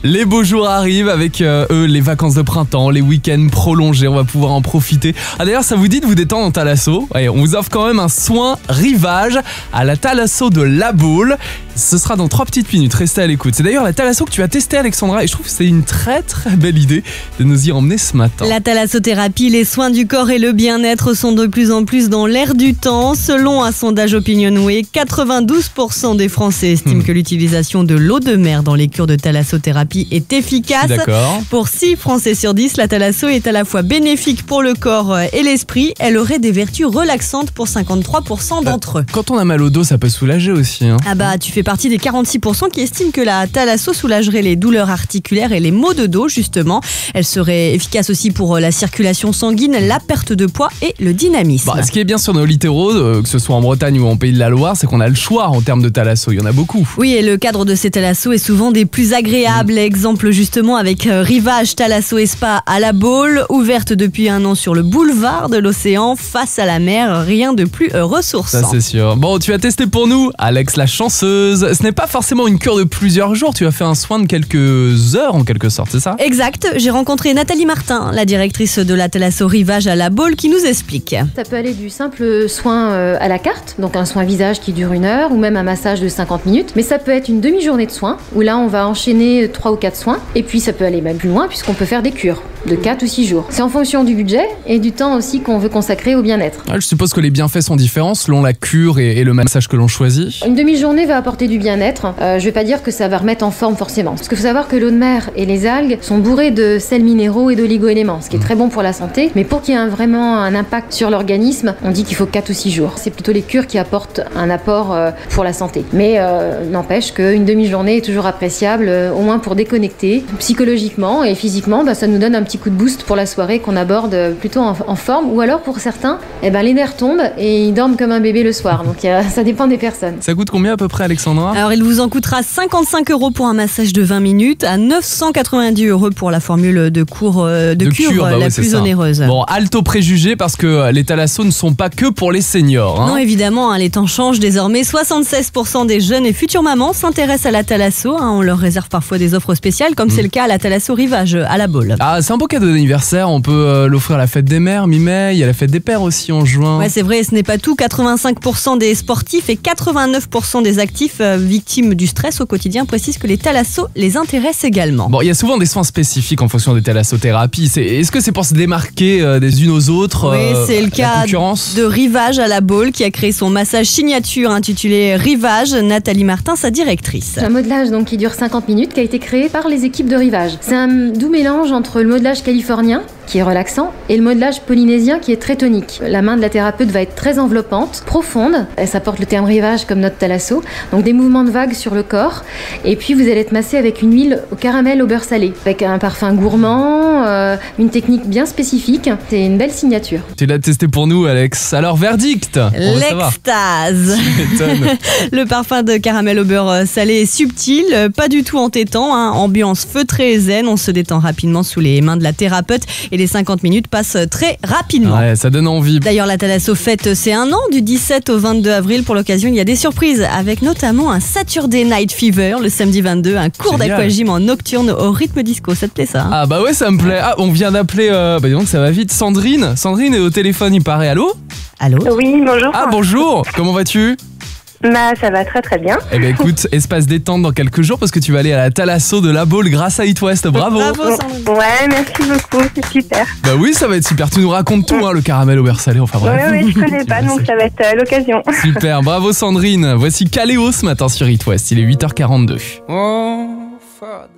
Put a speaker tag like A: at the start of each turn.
A: Les beaux jours arrivent avec eux, les vacances de printemps, les week-ends prolongés, on va pouvoir en profiter. Ah d'ailleurs, ça vous dit de vous détendre en Thalasso? Allez, on vous offre quand même un soin rivage à la Thalasso de La Baule. Ce sera dans 3 petites minutes, restez à l'écoute. C'est d'ailleurs la Thalasso que tu as testée, Alexandra, et je trouve que c'est une très belle idée de nous y emmener ce matin.
B: La thalassothérapie, les soins du corps et le bien-être sont de plus en plus dans l'air du temps. Selon un sondage Opinionway, 92% des Français estiment que l'utilisation de l'eau de mer dans les cures de thalassothérapie est efficace.
A: D'accord.
B: Pour 6 Français sur 10, la thalasso est à la fois bénéfique pour le corps et l'esprit. Elle aurait des vertus relaxantes pour 53% d'entre eux.
A: Quand on a mal au dos, ça peut soulager aussi.
B: Ah bah, tu fais partie des 46% qui estiment que la thalasso soulagerait les douleurs articulaires et les maux de dos, justement. Elle serait efficace aussi pour la circulation sanguine, la perte de poids et le dynamisme.
A: Ce qui est bien sur nos littoraux, que ce soit en Bretagne ou en Pays de la Loire, c'est qu'on a le choix en termes de thalasso. Il y en a beaucoup.
B: Oui, et le cadre de ces thalassos est souvent des plus agréables. Exemple justement avec Rivage Thalasso et Spa à La Baule, ouverte depuis 1 an sur le boulevard de l'Océan, face à la mer. Rien de plus ressourçant.
A: Ça c'est sûr. Bon, tu as testé pour nous, Alex la chanceuse. Ce n'est pas forcément une cure de plusieurs jours, tu as fait un soin de quelques heures en quelque sorte, c'est ça?
B: Exact, j'ai rencontré Nathalie Martin, la directrice de la Thalasso Rivage à La Baule, qui nous explique.
C: Ça peut aller du simple soin à la carte, donc un soin visage qui dure 1 heure, ou même un massage de 50 minutes, mais ça peut être une demi-journée de soins, où là on va enchaîner 3 ou 4 soins, et puis ça peut aller même plus loin, puisqu'on peut faire des cures de 4 ou 6 jours. C'est en fonction du budget et du temps aussi qu'on veut consacrer au bien-être.
A: Je suppose que les bienfaits sont différents selon la cure et le massage que l'on choisit.
C: Une demi-journée va apporter du bien-être. Je vais pas dire que ça va remettre en forme forcément. Parce qu'il faut savoir que l'eau de mer et les algues sont bourrées de sels minéraux et d'oligo-éléments, ce qui est très bon pour la santé. Mais pour qu'il y ait vraiment un impact sur l'organisme, on dit qu'il faut 4 ou 6 jours. C'est plutôt les cures qui apportent un apport pour la santé. Mais n'empêche qu'une demi-journée est toujours appréciable, au moins pour déconnecter psychologiquement et physiquement. Ça nous donne un petit coup de boost pour la soirée qu'on aborde plutôt en forme. Ou alors pour certains, les nerfs tombent et ils dorment comme un bébé le soir. Donc ça dépend des personnes.
A: Ça coûte combien à peu près, Alexandra?
B: Alors il vous en coûtera 55 € pour un massage de 20 minutes, à 990 € pour la formule de cure la plus onéreuse.
A: Bon, alto préjugé parce que les thalassos ne sont pas que pour les seniors.
B: Non, évidemment, les temps changent désormais. 76% des jeunes et futures mamans s'intéressent à la thalasso. On leur réserve parfois des offres spéciales, comme c'est le cas à la Thalasso Rivage à La Baule.
A: Ah, c'est un beau cadeau d'anniversaire. On peut l'offrir à la fête des mères, mi-mai. Il y a la fête des pères aussi en juin.
B: Ouais, c'est vrai, ce n'est pas tout. 85% des sportifs et 89% des actifs victimes du stress au quotidien précisent que les thalassos les intéressent également.
A: Bon, il y a souvent des soins spécifiques en fonction des thalassothérapies. Est-ce que c'est pour se démarquer des unes aux autres?
B: Oui, c'est le cas de Rivage à La Baule qui a créé son massage signature intitulé Rivage. Nathalie Martin, sa directrice.
C: Un modelage donc qui dure 50 minutes qui a été créé par les équipes de Rivage. C'est un doux mélange entre le modelage californien qui est relaxant et le modelage polynésien qui est très tonique. La main de la thérapeute va être très enveloppante, profonde. Elle s'apporte le terme rivage comme notre thalasso. Donc des mouvements de vagues sur le corps. Et puis vous allez être massé avec une huile au caramel au beurre salé. Avec un parfum gourmand, une technique bien spécifique. C'est une belle signature.
A: Tu l'as testé pour nous, Alex. Alors, verdict?
B: L'extase. Le parfum de caramel au beurre salé est subtil, pas du tout entêtant. Ambiance feutrée et zen. On se détend rapidement sous les mains de la thérapeute. Et les 50 minutes passent très rapidement.
A: Ouais, ça donne envie.
B: D'ailleurs, la Thalasso fête ses 1 an du 17 au 22 avril. Pour l'occasion, il y a des surprises avec notamment un Saturday Night Fever le samedi 22, un cours d'aquagym en nocturne au rythme disco. Ça te plaît ça?
A: Ah bah ouais, ça me plaît. Ah, on vient d'appeler, dis donc ça va vite, Sandrine. Sandrine est au téléphone, il paraît. Allô?
B: Allô?
D: Oui, bonjour.
A: Ah bonjour, comment vas-tu?
D: Ça va très bien.
A: Eh ben écoute, espace détente dans quelques jours parce que tu vas aller à la Thalasso de La Baule grâce à It West. Bravo.
D: Ouais, merci beaucoup, c'est super.
A: Bah oui, ça va être super. Tu nous racontes tout, le caramel au beurre salé, enfin bref.
D: Ouais, je connais pas, donc ça va être l'occasion.
A: Super, bravo Sandrine. Voici Caléo ce matin sur It West. Il est 8h42.
E: Oh, Father.